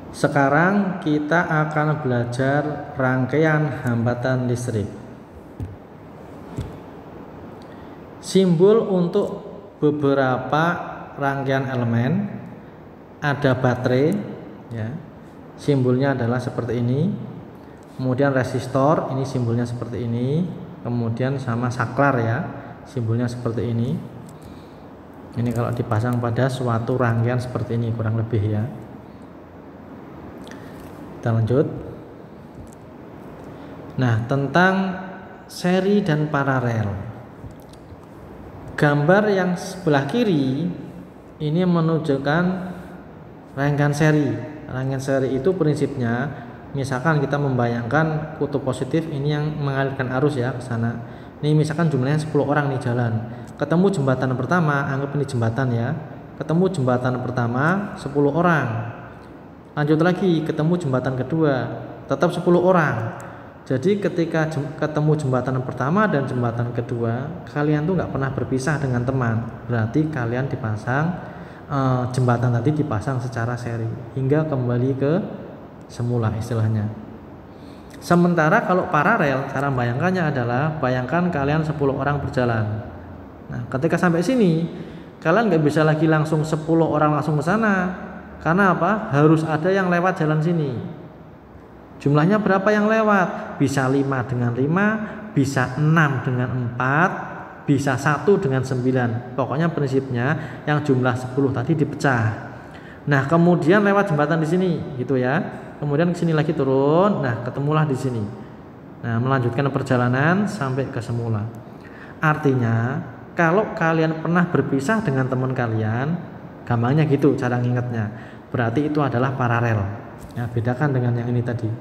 Sekarang kita akan belajar rangkaian hambatan listrik. Simbol untuk beberapa rangkaian elemen, ada baterai ya. Simbolnya adalah seperti ini. Kemudian resistor, ini simbolnya seperti ini. Kemudian sama saklar ya, simbolnya seperti ini. Ini kalau dipasang pada suatu rangkaian seperti ini kurang lebih ya. Kita lanjut. Nah, tentang seri dan paralel. Gambar yang sebelah kiri ini menunjukkan rangkaian seri. Rangkaian seri itu prinsipnya, misalkan kita membayangkan kutub positif ini yang mengalirkan arus ya ke sana. Ini misalkan jumlahnya 10 orang nih jalan. Ketemu jembatan pertama, anggap ini jembatan ya. Ketemu jembatan pertama 10 orang. Lanjut lagi, ketemu jembatan kedua, tetap 10 orang. Jadi ketika ketemu jembatan pertama dan jembatan kedua, kalian tuh nggak pernah berpisah dengan teman. Berarti kalian dipasang jembatan tadi dipasang secara seri hingga kembali ke semula istilahnya. Sementara kalau paralel, cara membayangkannya adalah bayangkan kalian 10 orang berjalan. Nah, ketika sampai sini, kalian nggak bisa lagi langsung 10 orang langsung ke sana. Karena apa? Harus ada yang lewat jalan sini. Jumlahnya berapa yang lewat? Bisa 5 dengan 5, bisa 6 dengan 4, bisa 1 dengan 9. Pokoknya prinsipnya yang jumlah 10 tadi dipecah. Nah, kemudian lewat jembatan di sini gitu ya. Kemudian ke sini lagi turun. Nah, ketemulah di sini. Nah, melanjutkan perjalanan sampai ke semula. Artinya, kalau kalian pernah berpisah dengan teman kalian, gampangnya gitu cara ngingetnya. Berarti itu adalah paralel. Ya, bedakan dengan yang ini tadi.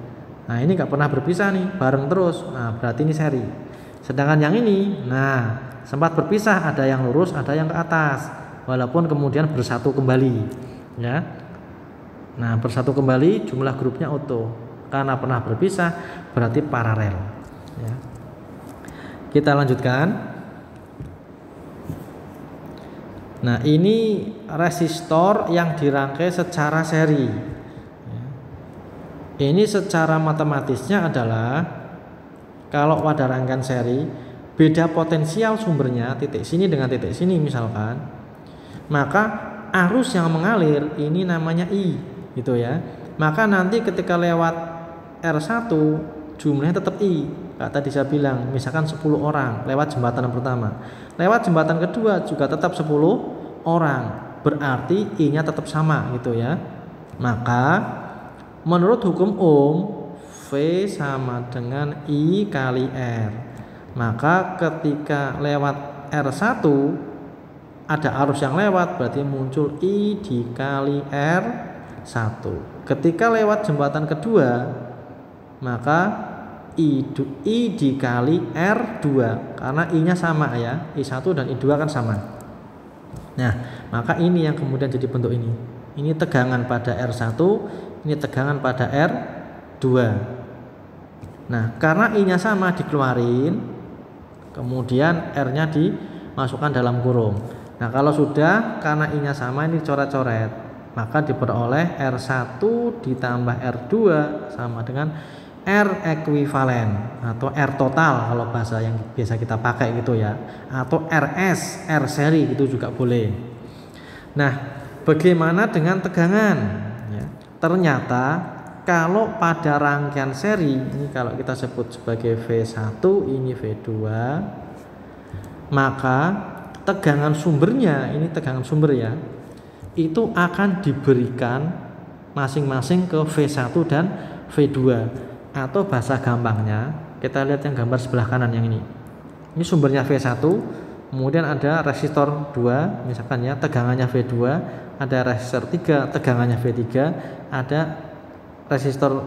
Nah, ini nggak pernah berpisah nih, bareng terus. Nah, berarti ini seri. Sedangkan yang ini, nah, sempat berpisah, ada yang lurus, ada yang ke atas. Walaupun kemudian bersatu kembali, ya. Nah, bersatu kembali, jumlah grupnya utuh. Karena pernah berpisah, berarti paralel. Ya. Kita lanjutkan. Nah, ini resistor yang dirangkai secara seri. Ini secara matematisnya adalah kalau pada rangkaian seri beda potensial sumbernya titik sini dengan titik sini misalkan, maka arus yang mengalir ini namanya I gitu ya. Maka nanti ketika lewat R1 jumlahnya tetap I. Kayak tadi saya bilang misalkan 10 orang lewat jembatan pertama, lewat jembatan kedua juga tetap 10 orang, berarti I-nya tetap sama gitu ya. Maka menurut hukum Ohm, V sama dengan I kali R. Maka ketika lewat R1 ada arus yang lewat, berarti muncul I dikali R1. Ketika lewat jembatan kedua, maka I dikali R2. Karena I-nya sama ya, I1 dan I2 kan sama. Nah, maka ini yang kemudian jadi bentuk ini. Ini tegangan pada R1, ini tegangan pada R2. Nah, karena I-nya sama dikeluarin, kemudian R-nya dimasukkan dalam kurung. Nah, kalau sudah karena I-nya sama ini coret-coret, maka diperoleh R1 ditambah R2 sama dengan R ekuivalen atau R total kalau bahasa yang biasa kita pakai gitu ya, atau RS, R seri gitu juga boleh. Nah, bagaimana dengan tegangan? Ya, ternyata kalau pada rangkaian seri ini kalau kita sebut sebagai V1, ini V2, maka tegangan sumbernya, ini tegangan sumber ya, itu akan diberikan masing-masing ke V1 dan V2. Atau bahasa gampangnya, kita lihat yang gambar sebelah kanan yang ini. Ini sumbernya V1, kemudian ada resistor 2, misalkan ya, tegangannya V2, ada resistor 3, tegangannya V3, ada resistor,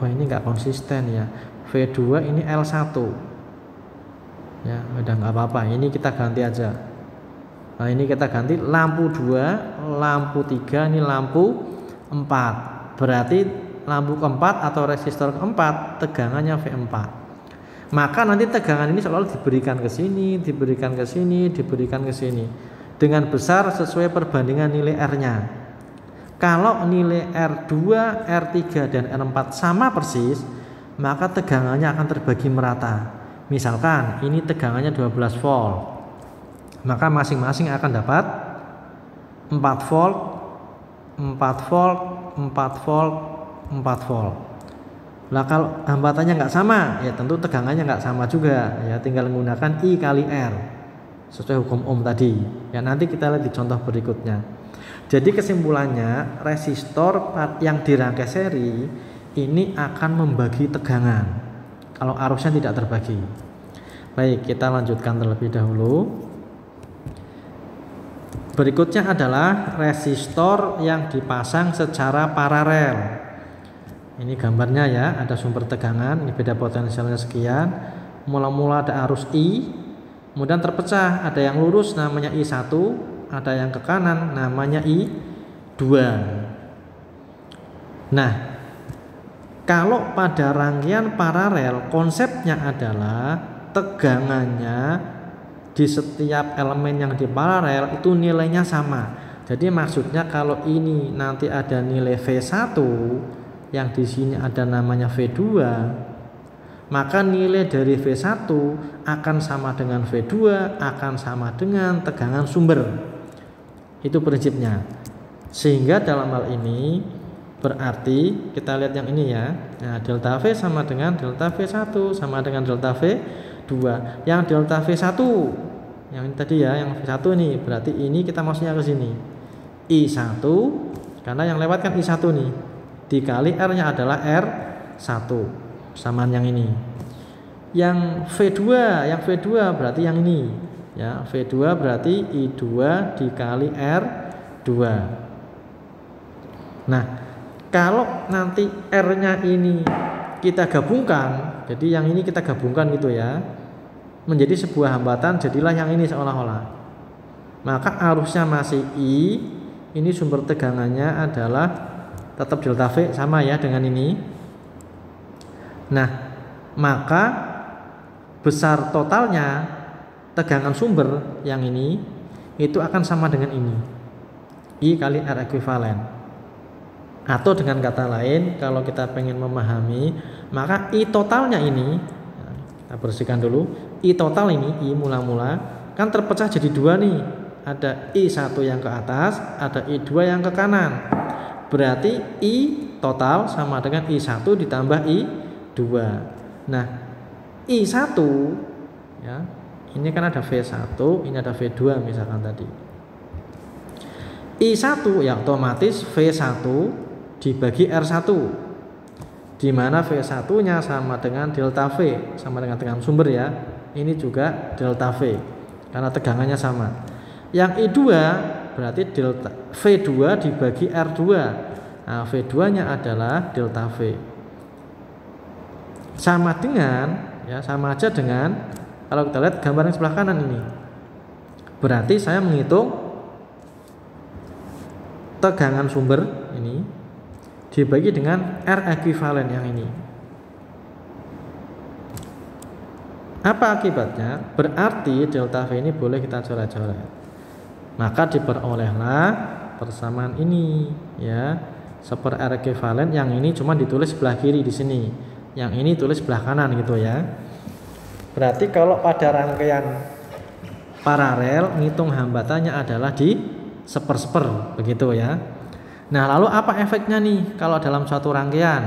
oh ini enggak konsisten ya, V2 ini L1 ya, udah enggak apa-apa, ini kita ganti aja. Nah, ini kita ganti lampu 2, lampu 3, ini lampu 4. Berarti lampu keempat atau resistor keempat tegangannya V4. Maka nanti tegangan ini selalu diberikan ke sini, diberikan ke sini, diberikan ke sini dengan besar sesuai perbandingan nilai R-nya. Kalau nilai R2, R3 dan R4 sama persis, maka tegangannya akan terbagi merata. Misalkan ini tegangannya 12 volt, maka masing-masing akan dapat 4 volt, 4 volt, 4 volt, 4 volt. Nah kalau hambatannya nggak sama, ya tentu tegangannya nggak sama juga. Ya tinggal menggunakan I kali R sesuai hukum Ohm tadi. Ya nanti kita lihat di contoh berikutnya. Jadi kesimpulannya, resistor yang dirangkai seri ini akan membagi tegangan kalau arusnya tidak terbagi. Baik, kita lanjutkan terlebih dahulu. Berikutnya adalah resistor yang dipasang secara paralel. Ini gambarnya ya, ada sumber tegangan, ini beda potensialnya sekian. Mula-mula ada arus I, kemudian terpecah, ada yang lurus namanya I1, ada yang ke kanan namanya I2. Nah, kalau pada rangkaian paralel konsepnya adalah tegangannya di setiap elemen yang di paralel itu nilainya sama. Jadi maksudnya kalau ini nanti ada nilai V1 yang di sini ada namanya V2, maka nilai dari V1 akan sama dengan V2, akan sama dengan tegangan sumber. Itu prinsipnya. Sehingga dalam hal ini berarti kita lihat yang ini ya. Nah, delta V sama dengan delta V1 sama dengan delta V2. Yang delta V1 yang ini tadi ya, yang V1 ini berarti ini kita maksudnya ke sini. I1 karena yang lewat kan I1 nih. Dikali R-nya adalah R1 samaan yang ini. Yang V2 berarti yang ini ya, V2 berarti I2 dikali R2. Nah, kalau nanti R-nya ini kita gabungkan, jadi yang ini kita gabungkan gitu ya, menjadi sebuah hambatan, jadilah yang ini seolah-olah. Maka arusnya masih I, ini sumber tegangannya adalah tetap delta V sama ya dengan ini. Nah, maka besar totalnya tegangan sumber yang ini itu akan sama dengan ini, I kali R ekuivalen. Atau dengan kata lain, kalau kita pengen memahami, maka I totalnya ini, kita bersihkan dulu, I total ini, I mula-mula kan terpecah jadi dua nih, ada I1 yang ke atas, ada I2 yang ke kanan. Berarti I total sama dengan I1 ditambah I2. Nah, I1 ya, ini kan ada V1, ini ada V2 misalkan tadi. I1 ya otomatis V1 dibagi R1, di mana V1-nya sama dengan delta V, sama dengan tegangan sumber ya. Ini juga delta V karena tegangannya sama. Yang I2 berarti delta V2 dibagi R2. Nah, V2-nya adalah delta V. Sama dengan ya, sama aja dengan kalau kita lihat gambar yang sebelah kanan ini. Berarti saya menghitung tegangan sumber ini dibagi dengan R ekuivalen yang ini. Apa akibatnya? Berarti delta V ini boleh kita coret-coret. Maka diperolehlah persamaan ini ya, seper R ekuivalen. Yang ini cuma ditulis sebelah kiri di sini, yang ini tulis sebelah kanan gitu ya. Berarti kalau pada rangkaian paralel ngitung hambatannya adalah di seper-seper begitu ya. Nah, lalu apa efeknya nih kalau dalam suatu rangkaian?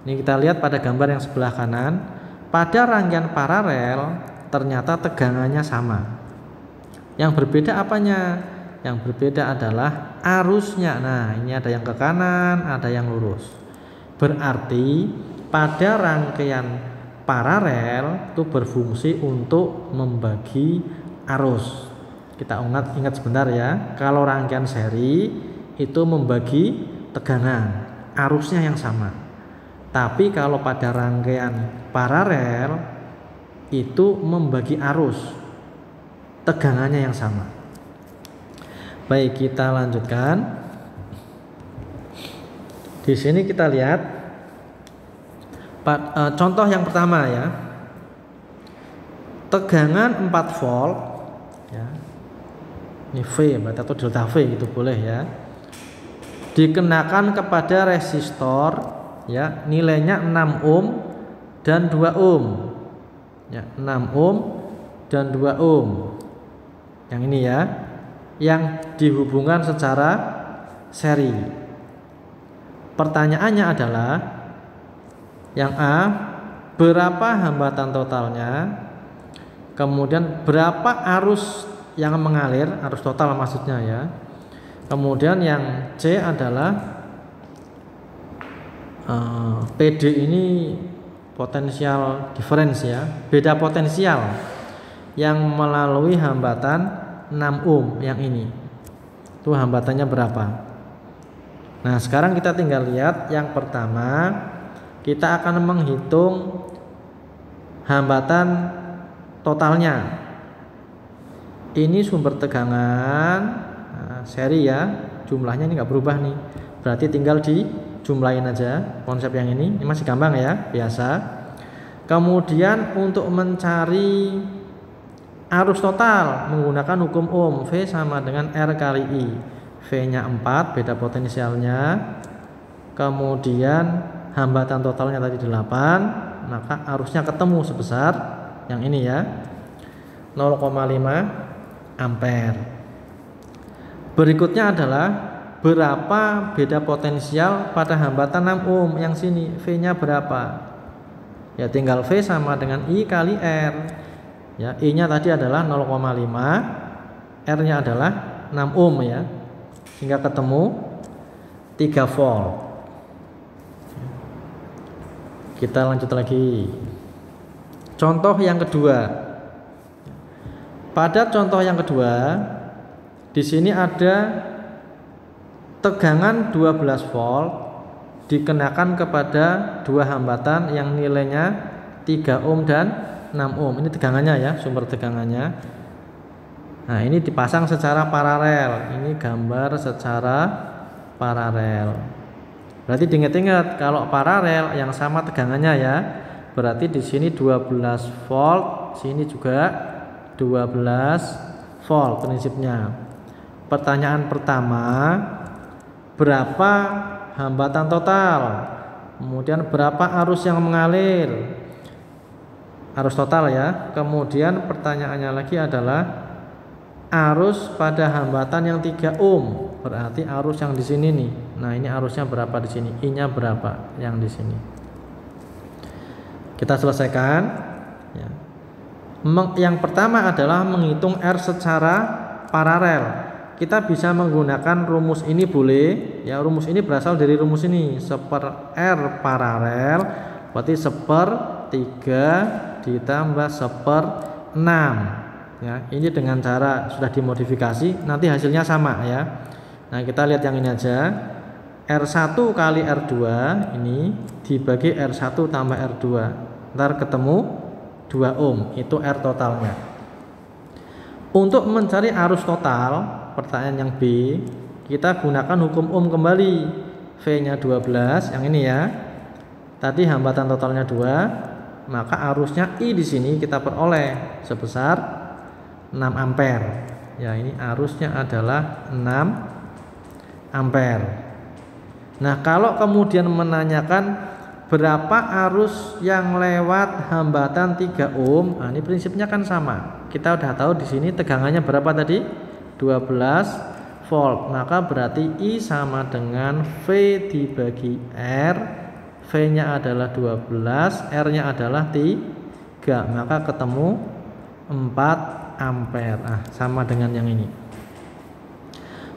Ini kita lihat pada gambar yang sebelah kanan. Pada rangkaian paralel ternyata tegangannya sama. Yang berbeda apanya? Yang berbeda adalah arusnya. Nah, ini ada yang ke kanan, ada yang lurus. Berarti pada rangkaian paralel itu berfungsi untuk membagi arus. Kita ingat sebentar ya. Kalau rangkaian seri itu membagi tegangan, arusnya yang sama. Tapi kalau pada rangkaian paralel itu membagi arus, tegangannya yang sama. Baik, kita lanjutkan. Di sini kita lihat contoh yang pertama ya. Tegangan 4 volt ya. Ini V berarti atau delta V itu boleh ya. dikenakan kepada resistor ya, nilainya 6 ohm dan 2 ohm ya, 6 ohm dan 2 ohm yang ini ya, yang dihubungkan secara seri. Pertanyaannya adalah yang A, berapa hambatan totalnya, kemudian berapa arus yang mengalir, arus total maksudnya ya. Kemudian yang C adalah PD ini potensial difference ya, beda potensial yang melalui hambatan 6 ohm yang ini. Itu hambatannya berapa? Nah, sekarang kita tinggal lihat yang pertama, kita akan menghitung hambatan totalnya. Ini sumber tegangan seri ya, jumlahnya ini nggak berubah nih, berarti tinggal dijumlahin aja. Konsep yang ini masih gampang ya, biasa. Kemudian untuk mencari arus total menggunakan hukum ohm, V sama dengan R kali I. V nya 4, beda potensialnya. Kemudian hambatan totalnya tadi 8, maka arusnya ketemu sebesar yang ini ya, 0,5 ampere. Berikutnya adalah berapa beda potensial pada hambatan 6 ohm yang sini, V nya berapa? Ya tinggal V sama dengan I kali R. Ya, I nya tadi adalah 0,5, R nya adalah 6 ohm ya, sehingga ketemu 3 volt. Kita lanjut lagi. Contoh yang kedua. Pada contoh yang kedua, di sini ada tegangan 12 volt dikenakan kepada dua hambatan yang nilainya 3 ohm dan 6 ohm. Ini tegangannya ya, sumber tegangannya. Nah, ini dipasang secara paralel. Ini gambar secara paralel. Berarti diingat-ingat kalau paralel yang sama tegangannya ya. Berarti di sini 12 volt, sini juga 12 volt prinsipnya. Pertanyaan pertama, berapa hambatan total? Kemudian berapa arus yang mengalir? Arus total ya. Kemudian pertanyaannya lagi adalah arus pada hambatan yang 3 ohm. Berarti arus yang di sini nih. Nah, ini arusnya berapa di sini? I-nya berapa yang di sini? Kita selesaikan ya. Yang pertama adalah menghitung R secara paralel. Kita bisa menggunakan rumus ini boleh ya, rumus ini berasal dari rumus ini, 1/R paralel berarti 1/3 ditambah 1/6 ya. Ini dengan cara sudah dimodifikasi, nanti hasilnya sama ya. Nah, kita lihat yang ini aja, R1 kali R2 ini dibagi R1 tambah R2, ntar ketemu 2 ohm, itu R totalnya. Untuk mencari arus total, pertanyaan yang B, kita gunakan hukum ohm kembali. V nya 12 yang ini ya. Tadi hambatan totalnya 2, maka arusnya I di sini kita peroleh sebesar 6 ampere. Ya, ini arusnya adalah 6 ampere. Nah, kalau kemudian menanyakan berapa arus yang lewat hambatan 3 ohm, nah ini prinsipnya kan sama. Kita udah tahu di sini tegangannya berapa tadi? 12 volt. Maka berarti I sama dengan V dibagi R. V-nya adalah 12, R-nya adalah 3. Maka ketemu 4 ampere. Nah, sama dengan yang ini.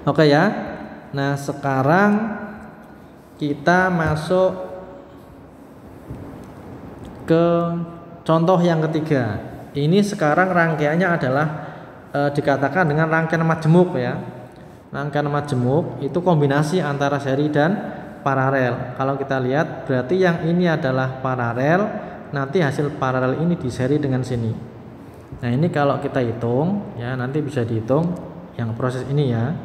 Oke ya. Nah, sekarang kita masuk ke contoh yang ketiga. Ini sekarang rangkaiannya adalah dikatakan dengan rangkaian majemuk ya. Rangkaian majemuk itu kombinasi antara seri dan paralel. Kalau kita lihat berarti yang ini adalah paralel, nanti hasil paralel ini diseri dengan sini. Nah, ini kalau kita hitung ya, nanti bisa dihitung yang proses ini ya.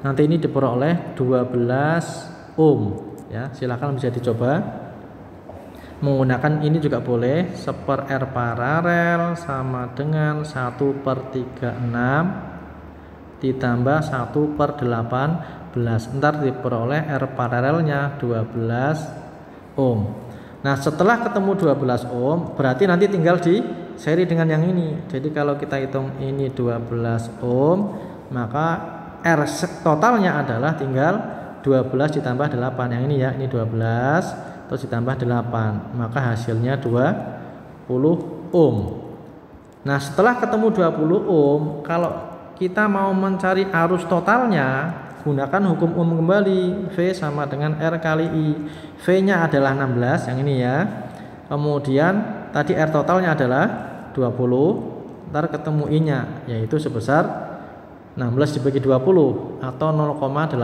Nanti ini diperoleh 12 ohm ya. Silakan bisa dicoba. Menggunakan ini juga boleh, 1/R paralel sama dengan 1/36 ditambah 1/8 Ntar diperoleh R paralelnya 12 ohm. Nah setelah ketemu 12 ohm berarti nanti tinggal di seri dengan yang ini. Jadi kalau kita hitung ini 12 ohm, maka R totalnya adalah tinggal 12 ditambah 8. Yang ini ya, ini 12 terus ditambah 8, maka hasilnya 20 ohm. Nah setelah ketemu 20 ohm, kalau kita mau mencari arus totalnya, gunakan hukum ohm kembali. V sama dengan R kali I. V nya adalah 16, yang ini ya. Kemudian tadi R totalnya adalah 20, ntar ketemu I nya yaitu sebesar 16 dibagi 20 atau 0,8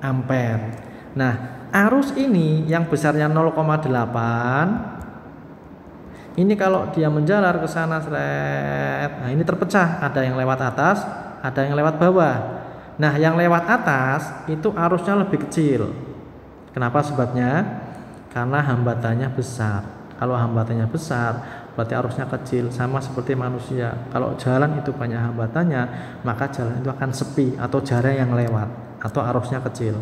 ampere. Nah arus ini yang besarnya 0,8, ini kalau dia menjalar ke sana seret, nah ini terpecah, ada yang lewat atas, ada yang lewat bawah. Nah yang lewat atas itu arusnya lebih kecil. Kenapa sebabnya? Karena hambatannya besar. Kalau hambatannya besar berarti arusnya kecil, sama seperti manusia. Kalau jalan itu banyak hambatannya, maka jalan itu akan sepi atau jarang yang lewat atau arusnya kecil.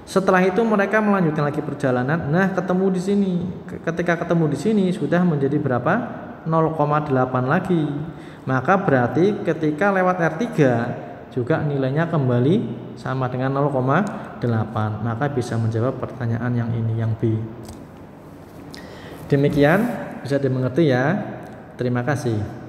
Setelah itu mereka melanjutkan lagi perjalanan. Nah, ketemu di sini. Ketika ketemu di sini sudah menjadi berapa? 0,8 lagi. Maka berarti ketika lewat R3 juga nilainya kembali sama dengan 0,8. Maka bisa menjawab pertanyaan yang ini, yang B. Demikian bisa dimengerti ya. Terima kasih.